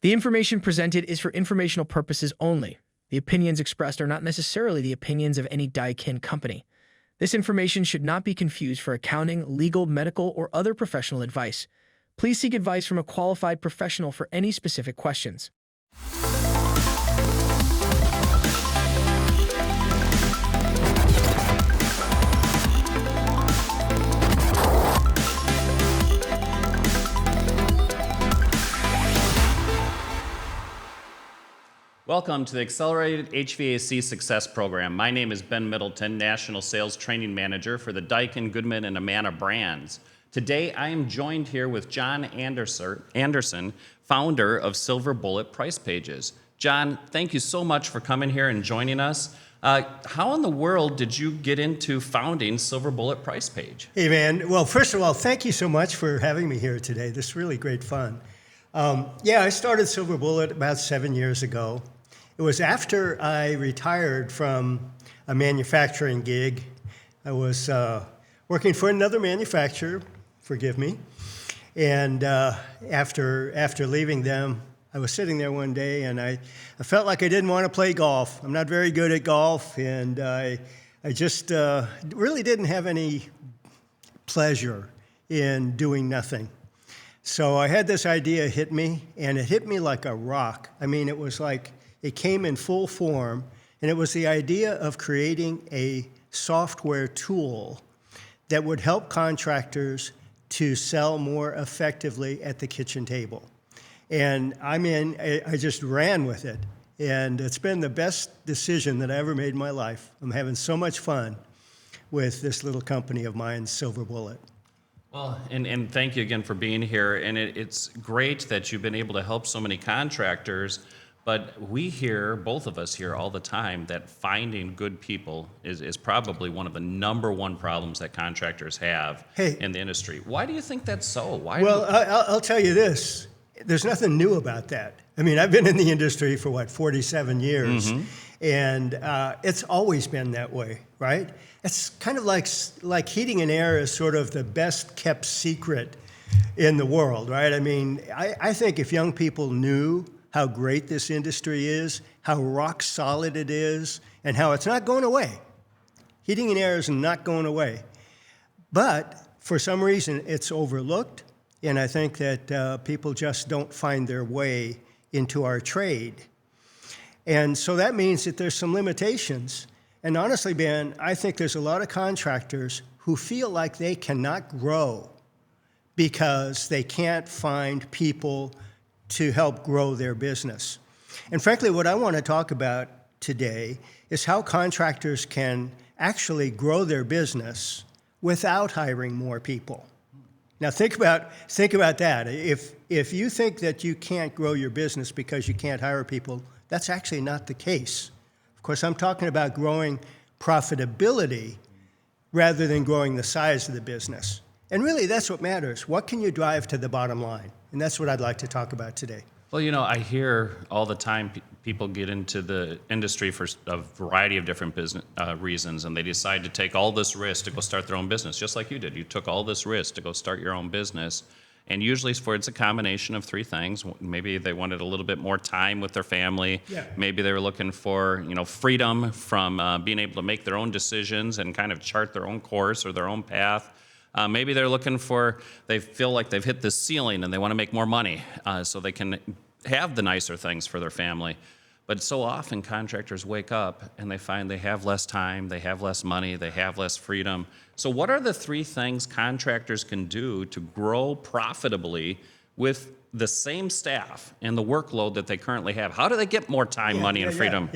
The information presented is for informational purposes only. The opinions expressed are not necessarily the opinions of any Daikin company. This information should not be confused for accounting, legal, medical, or other professional advice. Please seek advice from a qualified professional for any specific questions. Welcome to the Accelerated HVAC Success Program. My name is Ben Middleton, National Sales Training Manager for the Daikin, Goodman, and Amana brands. Today, I am joined here with John Anderson, founder of Silver Bullet Price Pages. John, thank you so much for coming here and joining us. How in the world did you get into founding Silver Bullet Price Page? Hey, man. Well, first of all, thank you so much for having me here today. This is really great fun. I started Silver Bullet about 7 years ago. It was after I retired from a manufacturing gig. I was working for another manufacturer, forgive me, and after leaving them, I was sitting there one day and I felt like I didn't want to play golf. I'm not very good at golf, and I just really didn't have any pleasure in doing nothing. So I had this idea hit me, and it hit me like a rock. I mean, it was like it came in full form, and it was the idea of creating a software tool that would help contractors to sell more effectively at the kitchen table. And I just ran with it, and it's been the best decision that I ever made in my life. I'm having so much fun with this little company of mine, Silver Bullet. Well, and thank you again for being here. And it's great that you've been able to help so many contractors. But we hear, both of us hear all the time, that finding good people is probably one of the number one problems that contractors have in the industry. Why do you think that's so? I'll tell you this. There's nothing new about that. I mean, I've been in the industry for, 47 years, and it's always been that way, right? It's kind of like heating and air is sort of the best kept secret in the world, right? I mean, I think if young people knew how great this industry is, how rock solid it is, and how it's not going away. Heating and air is not going away. But for some reason, it's overlooked, and I think that people just don't find their way into our trade. And so that means that there's some limitations. And honestly, Ben, I think there's a lot of contractors who feel like they cannot grow because they can't find people to help grow their business. And frankly, what I want to talk about today is how contractors can actually grow their business without hiring more people. Now think about that. If you think that you can't grow your business because you can't hire people, that's actually not the case. Of course, I'm talking about growing profitability rather than growing the size of the business. And really, that's what matters. What can you drive to the bottom line? And that's what I'd like to talk about today. Well, I hear all the time people get into the industry for a variety of different business reasons, and they decide to take all this risk to go start their own business, just like you did. You took all this risk to go start your own business. And usually it's a combination of three things. Maybe they wanted a little bit more time with their family. Yeah. Maybe they were looking for, freedom from being able to make their own decisions and kind of chart their own course or their own path. Maybe they're looking they feel like they've hit this ceiling and they want to make more money so they can have the nicer things for their family. But so often contractors wake up and they find they have less time, they have less money, they have less freedom. So what are the three things contractors can do to grow profitably with the same staff and the workload that they currently have? How do they get more time, money, and freedom?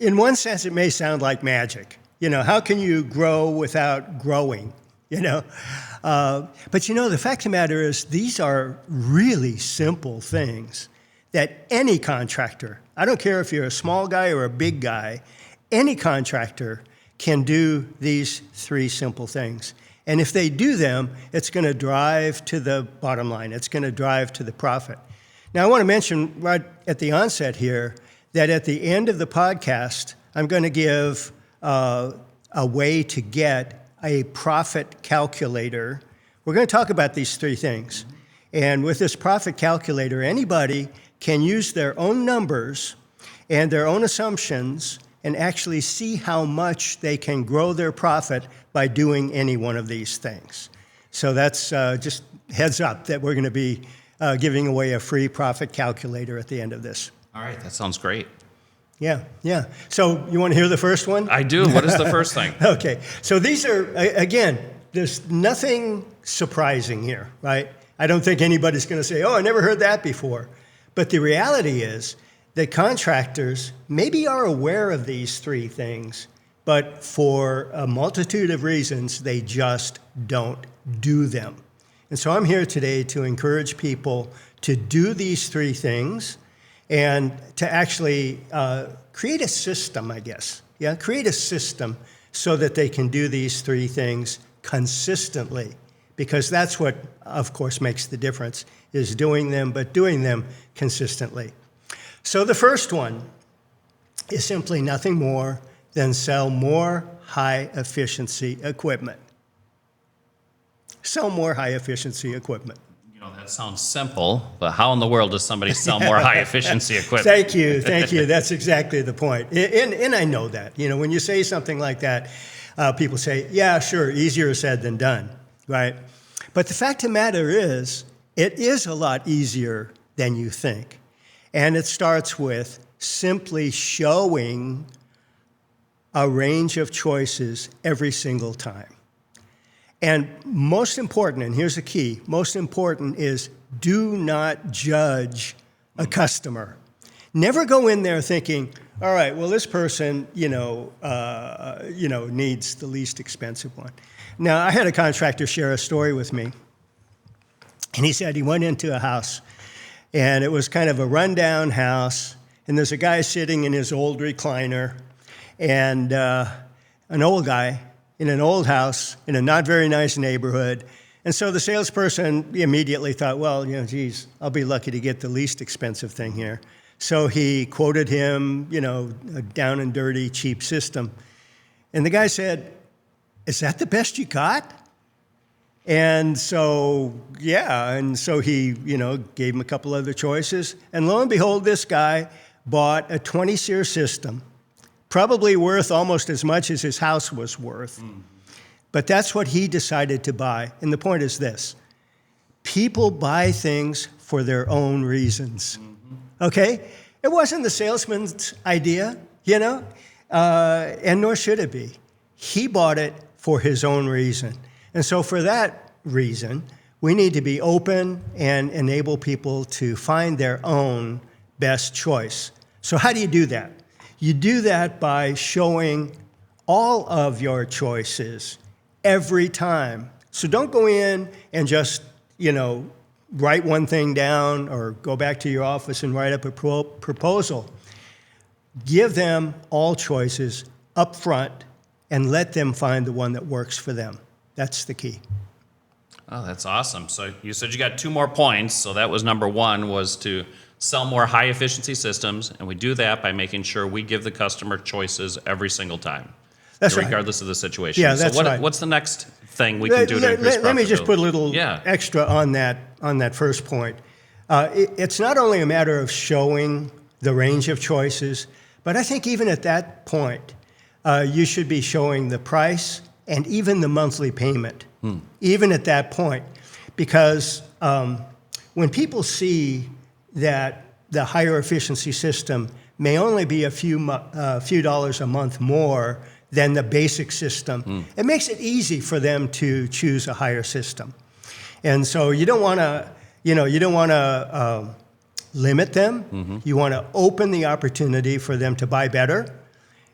In one sense, it may sound like magic. How can you grow without growing? But the fact of the matter is these are really simple things that any contractor, I don't care if you're a small guy or a big guy, any contractor can do these three simple things. And if they do them, it's going to drive to the bottom line. It's going to drive to the profit. Now, I want to mention right at the onset here that at the end of the podcast, I'm going to give a way to get a profit calculator. We're going to talk about these three things. And with this profit calculator, anybody can use their own numbers and their own assumptions and actually see how much they can grow their profit by doing any one of these things. So that's just heads up that we're going to be giving away a free profit calculator at the end of this. All right, that sounds great. Yeah, yeah. So you want to hear the first one? I do. What is the first thing? Okay. So these are, again, there's nothing surprising here, right? I don't think anybody's going to say, oh, I never heard that before. But the reality is that contractors maybe are aware of these three things, but for a multitude of reasons, they just don't do them. And so I'm here today to encourage people to do these three things and to actually create a system, I guess. Yeah, create a system so that they can do these three things consistently, because that's what, of course, makes the difference, is doing them, but doing them consistently. So the first one is simply nothing more than sell more high-efficiency equipment. Sell more high-efficiency equipment. You know, that sounds simple, but how in the world does somebody sell more high-efficiency equipment? Thank you, thank you. That's exactly the point. And I know that. You know, when you say something like that, people say, yeah, sure, easier said than done, right? But the fact of the matter is, it is a lot easier than you think. And it starts with simply showing a range of choices every single time. And most important, and here's the key, most important is do not judge a customer. Never go in there thinking, all right, well, this person, needs the least expensive one. Now, I had a contractor share a story with me, and he said he went into a house, and it was kind of a rundown house, and there's a guy sitting in his old recliner, and an old guy in an old house in a not very nice neighborhood. And so the salesperson immediately thought, well, geez, I'll be lucky to get the least expensive thing here. So he quoted him, a down and dirty, cheap system. And the guy said, is that the best you got? And so, yeah, and so he, gave him a couple other choices. And lo and behold, this guy bought a 20-SEER system, probably worth almost as much as his house was worth. Mm-hmm. But that's what he decided to buy. And the point is this: people buy things for their own reasons. Mm-hmm. Okay? It wasn't the salesman's idea, and nor should it be. He bought it for his own reason. And so for that reason, we need to be open and enable people to find their own best choice. So how do you do that? You do that by showing all of your choices every time. So don't go in and just, write one thing down or go back to your office and write up a proposal. Give them all choices up front and let them find the one that works for them. That's the key. Oh, that's awesome. So you said you got 2 more points. So that was number 1, was to sell more high-efficiency systems, and we do that by making sure we give the customer choices every single time. That's right. Regardless of the situation. Yeah, that's right. What's the next thing we can do to increase profitability? Let me just put a little extra on that first point. It's not only a matter of showing the range of choices, but I think even at that point, you should be showing the price and even the monthly payment, even at that point. Because when people see that the higher efficiency system may only be a few dollars a month more than the basic system, it makes it easy for them to choose a higher system. And so you don't want to, limit them. Mm-hmm. You want to open the opportunity for them to buy better.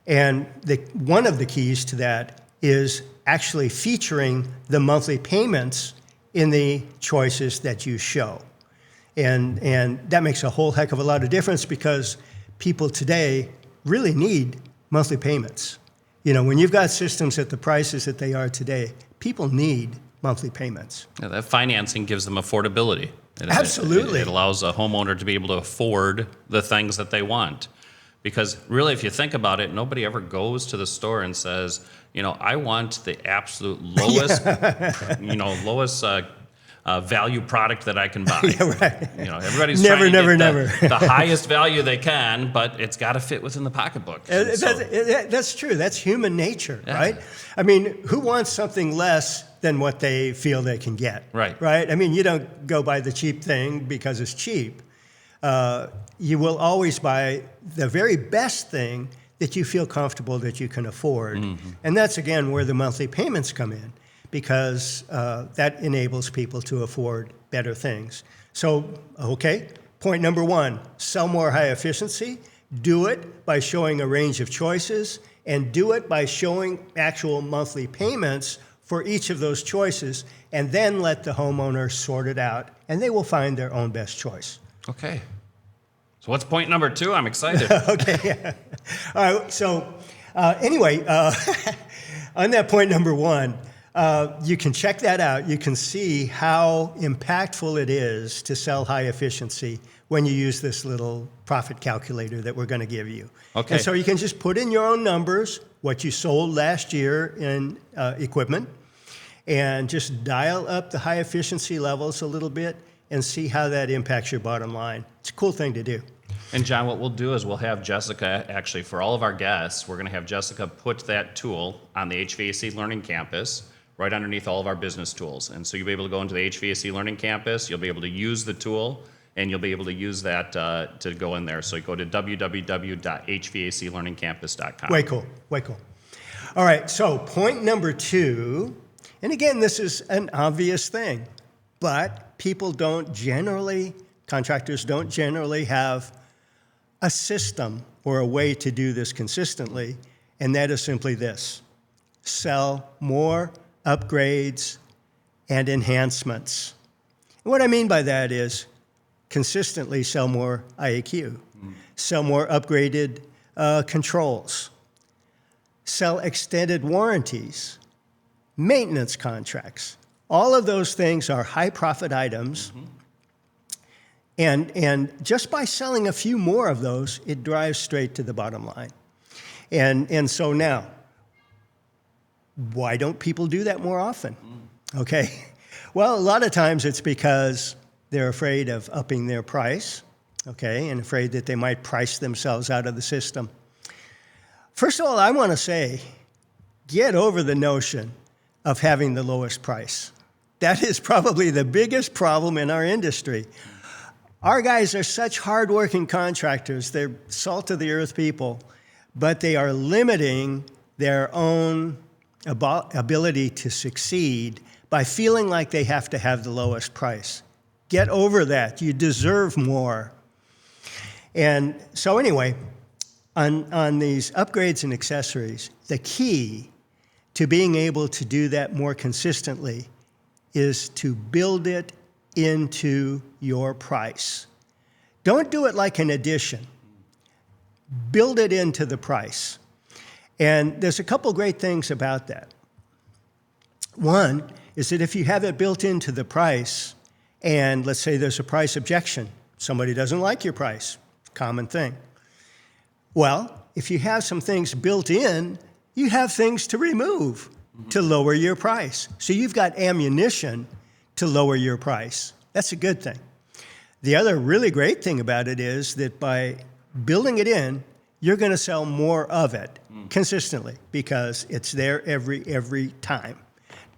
And one of the keys to that is actually featuring the monthly payments in the choices that you show. And that makes a whole heck of a lot of difference, because people today really need monthly payments. When you've got systems at the prices that they are today, people need monthly payments. Yeah, that financing gives them affordability. Absolutely. It allows a homeowner to be able to afford the things that they want. Because really, if you think about it, nobody ever goes to the store and says, I want the absolute lowest, lowest value product that I can buy. Yeah, right. You know, everybody's Never, trying to never, get never. the highest value they can, but it's got to fit within the pocketbook. And so- That's true. That's human nature, Yeah. right? I mean, who wants something less than what they feel they can get? Right. Right? I mean, you don't go buy the cheap thing because it's cheap. You will always buy the very best thing that you feel comfortable that you can afford. And that's, again, where the monthly payments come in, because that enables people to afford better things. So, okay, point number one, sell more high efficiency. Do it by showing a range of choices, and do it by showing actual monthly payments for each of those choices, and then let the homeowner sort it out, and they will find their own best choice. Okay. So what's point number 2? I'm excited. Okay. All right. So anyway, on that point number 1, you can check that out. You can see how impactful it is to sell high efficiency when you use this little profit calculator that we're going to give you. Okay. And so you can just put in your own numbers, what you sold last year in equipment, and just dial up the high efficiency levels a little bit and see how that impacts your bottom line. It's a cool thing to do. And John, what we'll do is we'll have Jessica, actually for all of our guests, we're going to have Jessica put that tool on the HVAC Learning Campus right underneath all of our business tools. And so you'll be able to go into the HVAC Learning Campus, you'll be able to use the tool, and you'll be able to use that to go in there. So you go to www.hvaclearningcampus.com. Way cool, way cool. All right, so point number 2, and again, this is an obvious thing, but contractors don't generally have a system or a way to do this consistently, and that is simply this: sell more upgrades and enhancements. And what I mean by that is consistently sell more IAQ, sell more upgraded controls, sell extended warranties, maintenance contracts. All of those things are high profit items. And just by selling a few more of those, it drives straight to the bottom line. And so now, why don't people do that more often? Okay. Well, a lot of times it's because they're afraid of upping their price, okay, and afraid that they might price themselves out of the system. First of all, I want to say, get over the notion of having the lowest price. That is probably the biggest problem in our industry. Our guys are such hardworking contractors. They're salt of the earth people, but they are limiting their own ability to succeed by feeling like they have to have the lowest price. Get over that. You deserve more. And so anyway, on these upgrades and accessories, the key to being able to do that more consistently is to build it into your price. Don't do it like an addition. Build it into the price. And there's a couple great things about that. One is that if you have it built into the price, and let's say there's a price objection, somebody doesn't like your price, common thing. Well, if you have some things built in, you have things to remove to lower your price. So you've got ammunition to lower your price. That's a good thing. The other really great thing about it is that by building it in, you're going to sell more of it consistently because it's there every time.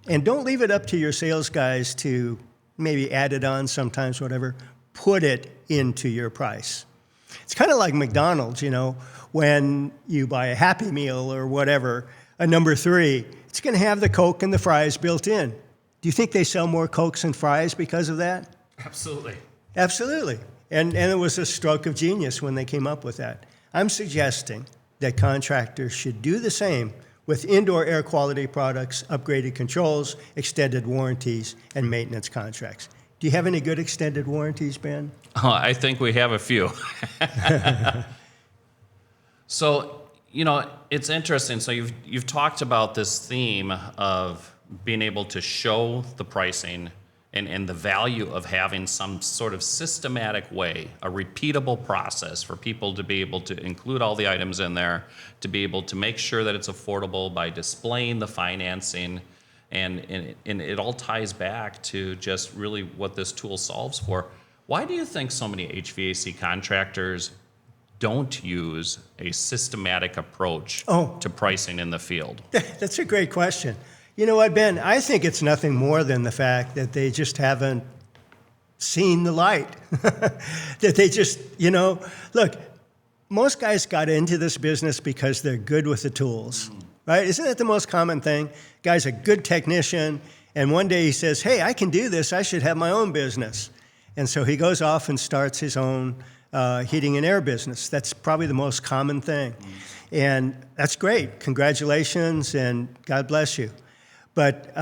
And don't leave it up to your sales guys to maybe add it on sometimes, whatever. Put it into your price. It's kind of like McDonald's, you know, when you buy a Happy Meal or whatever, a number 3, it's going to have the Coke and the fries built in. Do you think they sell more Cokes and fries because of that? Absolutely. Absolutely. And it was a stroke of genius when they came up with that. I'm suggesting that contractors should do the same with indoor air quality products, upgraded controls, extended warranties, and maintenance contracts. Do you have any good extended warranties, Ben? Oh, I think we have a few. So, you know, it's interesting. So you've talked about this theme of being able to show the pricing and the value of having some sort of systematic way, a repeatable process for people to be able to include all the items in there, to be able to make sure that it's affordable by displaying the financing And it all ties back to just really what this tool solves for. Why do you think so many HVAC contractors don't use a systematic approach to pricing in the field? That's a great question. You know what, Ben? I think it's nothing more than the fact that they just haven't seen the light. That they just, look, most guys got into this business because they're good with the tools, right? Isn't that the most common thing? Guy's a good technician, and one day he says, hey, I can do this. I should have my own business. And so he goes off and starts his own heating and air business. That's probably the most common thing. And that's great. Congratulations, and God bless you. But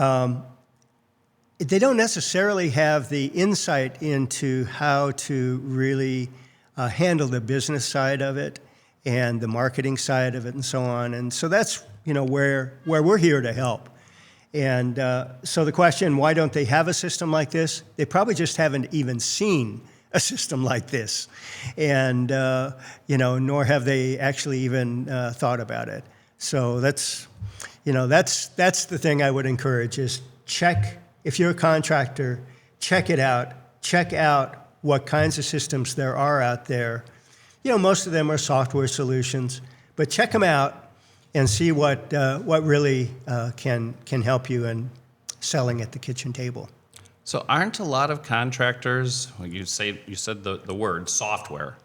they don't necessarily have the insight into how to really handle the business side of it and the marketing side of it and so on. And so that's where we're here to help. And so the question, why don't they have a system like this? They probably just haven't even seen a system like this. And, nor have they actually even thought about it. So that's the thing I would encourage is check, if you're a contractor, check it out. Check out what kinds of systems there are out there. Most of them are software solutions, but check them out and see what really can help you in selling at the kitchen table. So aren't a lot of contractors, you said the word software,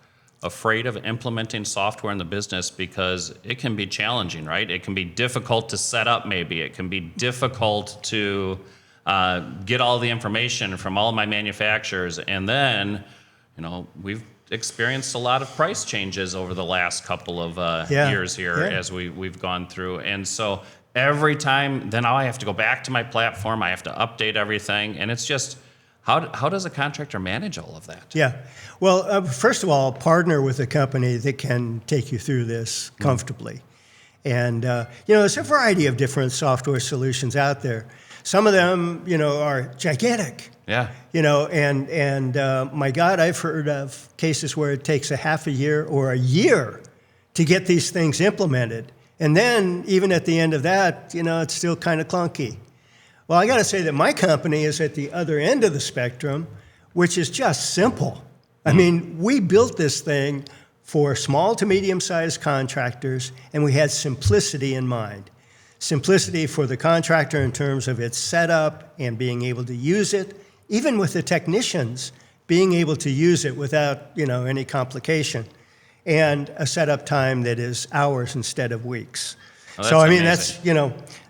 afraid of implementing software in the business because it can be challenging, right? It can be difficult to set up maybe. It can be difficult to get all the information from all my manufacturers. And then, we've experienced a lot of price changes over the last couple of years here as we've gone through. And so every time, then I have to go back to my platform. I have to update everything. And it's just, how does a contractor manage all of that? Yeah. Well, first of all, partner with a company that can take you through this comfortably. And, there's a variety of different software solutions out there. Some of them, are gigantic. Yeah. And my God, I've heard of cases where it takes a half a year or a year to get these things implemented. And then even at the end of that, it's still kind of clunky. Well, I got to say that my company is at the other end of the spectrum, which is just simple. I mean, we built this thing for small to medium-sized contractors, and we had simplicity in mind. Simplicity for the contractor in terms of its setup and being able to use it, even with the technicians being able to use it without, any complication, and a setup time that is hours instead of weeks. Oh, so, amazing. That's,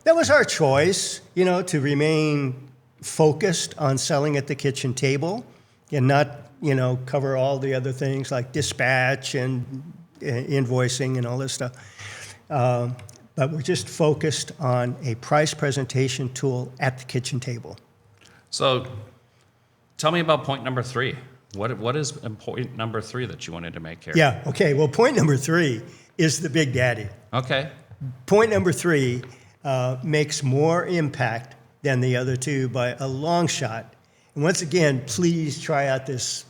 that was our choice, to remain focused on selling at the kitchen table and not, cover all the other things like dispatch and invoicing and all this stuff. But we're just focused on a price presentation tool at the kitchen table. So tell me about point number 3. What is point number 3 that you wanted to make here? Yeah, okay. Well, point number 3 is the big daddy. Okay. Point number 3 makes more impact than the other two by a long shot. And once again, please try out this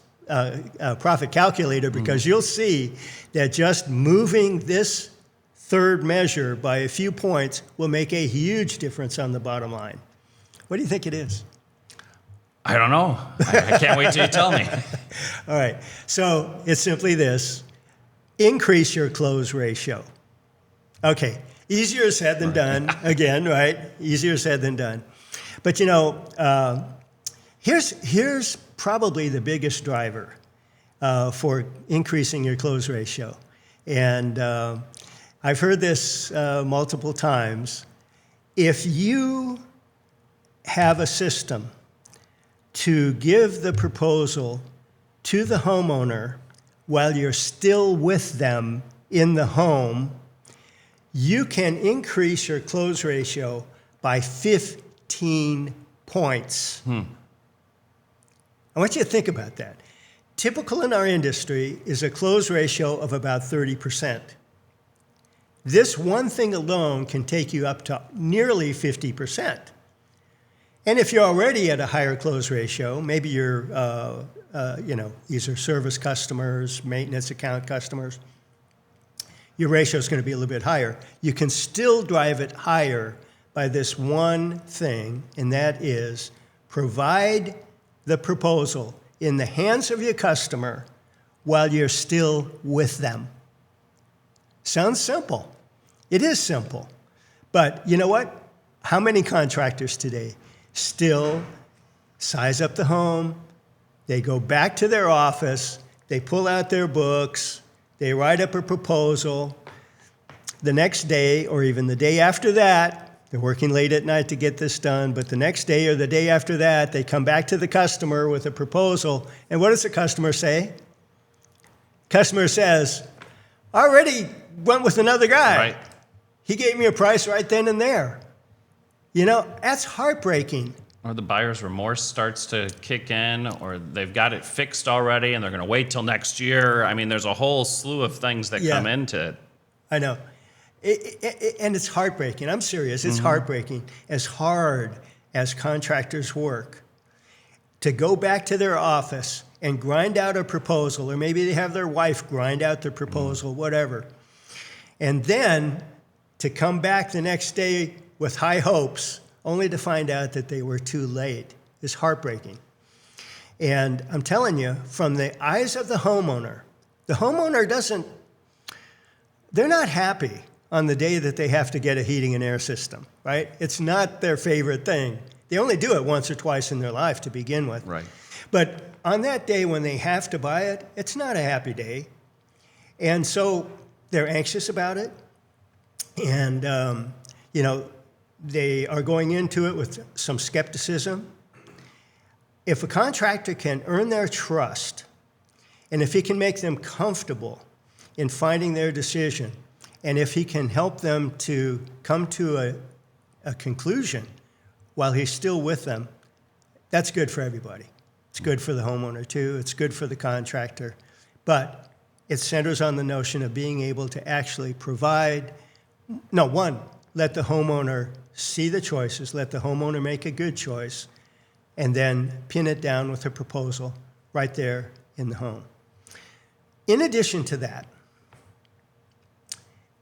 profit calculator because you'll see that just moving this third measure by a few points will make a huge difference on the bottom line. What do you think it is? I don't know. I can't wait till you tell me. All right. So it's simply this. Increase your close ratio. Okay. Easier said than done. Again, right? Easier said than done. But, here's probably the biggest driver for increasing your close ratio. And I've heard this multiple times. If you have a system to give the proposal to the homeowner while you're still with them in the home, you can increase your close ratio by 15 points. I want you to think about that. Typical in our industry is a close ratio of about 30%. This one thing alone can take you up to nearly 50%. And if you're already at a higher close ratio, maybe you're, these are service customers, maintenance account customers, your ratio is going to be a little bit higher. You can still drive it higher by this one thing, and that is provide the proposal in the hands of your customer while you're still with them. Sounds simple. It is simple. But you know what? How many contractors today still size up the home, they go back to their office, they pull out their books, they write up a proposal. The next day, or even the day after that, they're working late at night to get this done, but the next day or the day after that, they come back to the customer with a proposal, and what does the customer say? Customer says, I already went with another guy. Right. He gave me a price right then and there. You know, that's heartbreaking. Or the buyer's remorse starts to kick in, or they've got it fixed already and they're going to wait till next year. I mean, there's a whole slew of things that come into it. I know. And it's heartbreaking. I'm serious. It's heartbreaking. As hard as contractors work to go back to their office and grind out a proposal, or maybe they have their wife grind out the proposal, whatever, and then to come back the next day with high hopes, only to find out that they were too late, is heartbreaking. And I'm telling you, from the eyes of the homeowner doesn't, they're not happy on the day that they have to get a heating and air system, right? It's not their favorite thing. They only do it once or twice in their life to begin with. Right. But on that day when they have to buy it, it's not a happy day. And so they're anxious about it. And, you know, they are going into it with some skepticism. If a contractor can earn their trust, and if he can make them comfortable in finding their decision, and if he can help them to come to a conclusion while he's still with them, that's good for everybody. It's good for the homeowner too. It's good for the contractor. But it centers on the notion of being able to actually provide, let the homeowner see the choices, let the homeowner make a good choice, and then pin it down with a proposal right there in the home. In addition to that,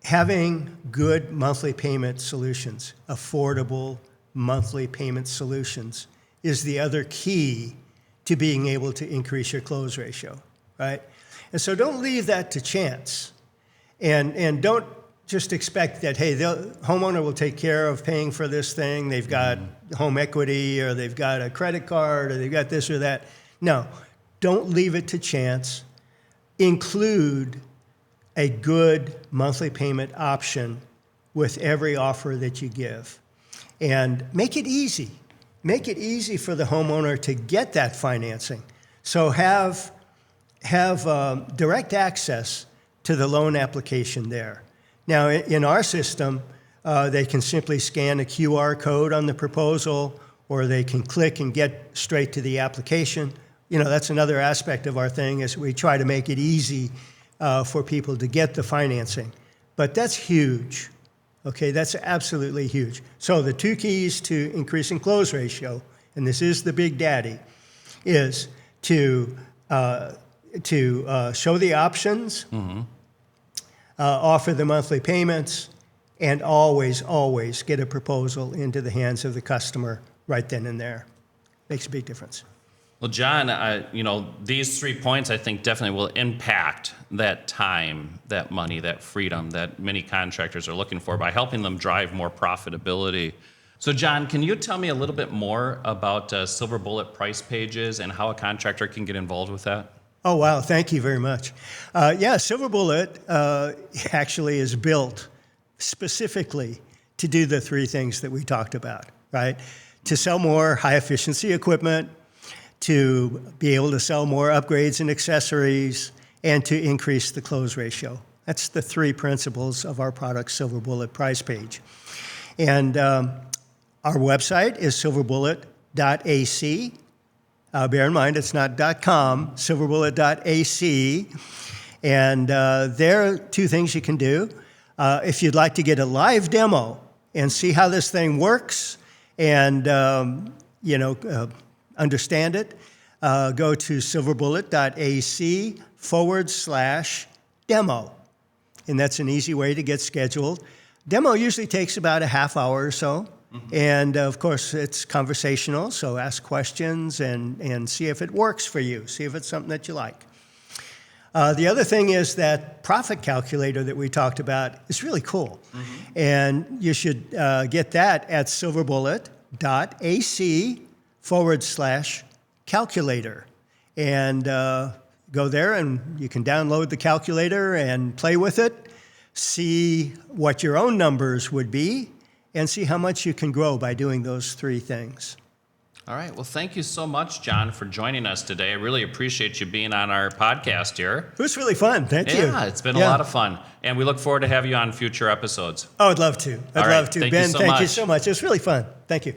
having good monthly payment solutions, affordable monthly payment solutions, is the other key to being able to increase your close ratio, right? And so don't leave that to chance. And don't just expect that, hey, the homeowner will take care of paying for this thing. They've got home equity, or they've got a credit card, or they've got this or that. No, don't leave it to chance. Include a good monthly payment option with every offer that you give. And make it easy. Make it easy for the homeowner to get that financing. So have direct access to the loan application there. Now, in our system, they can simply scan a QR code on the proposal, or they can click and get straight to the application. You know, that's another aspect of our thing, is we try to make it easy for people to get the financing. But that's huge. Okay, that's absolutely huge. So the two keys to increasing close ratio, and this is the big daddy, is to show the options, offer the monthly payments, and always, always get a proposal into the hands of the customer right then and there. Makes a big difference. Well, John, you know, these 3 points I think definitely will impact that time, that money, that freedom that many contractors are looking for by helping them drive more profitability. So, John, can you tell me a little bit more about Silver Bullet price pages and how a contractor can get involved with that? Oh, wow. Thank you very much. Silver Bullet actually is built specifically to do the 3 things that we talked about, right? To sell more high-efficiency equipment, to be able to sell more upgrades and accessories, and to increase the close ratio. That's the 3 principles of our product, Silver Bullet price page. And our website is silverbullet.ac. Bear in mind, it's not .com, silverbullet.ac. And there are 2 things you can do. If you'd like to get a live demo and see how this thing works and understand it, go to silverbullet.ac/demo. And that's an easy way to get scheduled. Demo usually takes about a half hour or so. And of course, it's conversational, so ask questions and see if it works for you, see if it's something that you like. The other thing is that profit calculator that we talked about is really cool. And you should get that at silverbullet.ac/calculator. And go there and you can download the calculator and play with it, see what your own numbers would be, and see how much you can grow by doing those three things. All right. Well, thank you so much, John, for joining us today. I really appreciate you being on our podcast here. It was really fun. Thank you. Yeah, it's been a lot of fun. And we look forward to have you on future episodes. I would love to. I'd love to. Thank Ben, you so thank you much. so much. It was really fun. Thank you.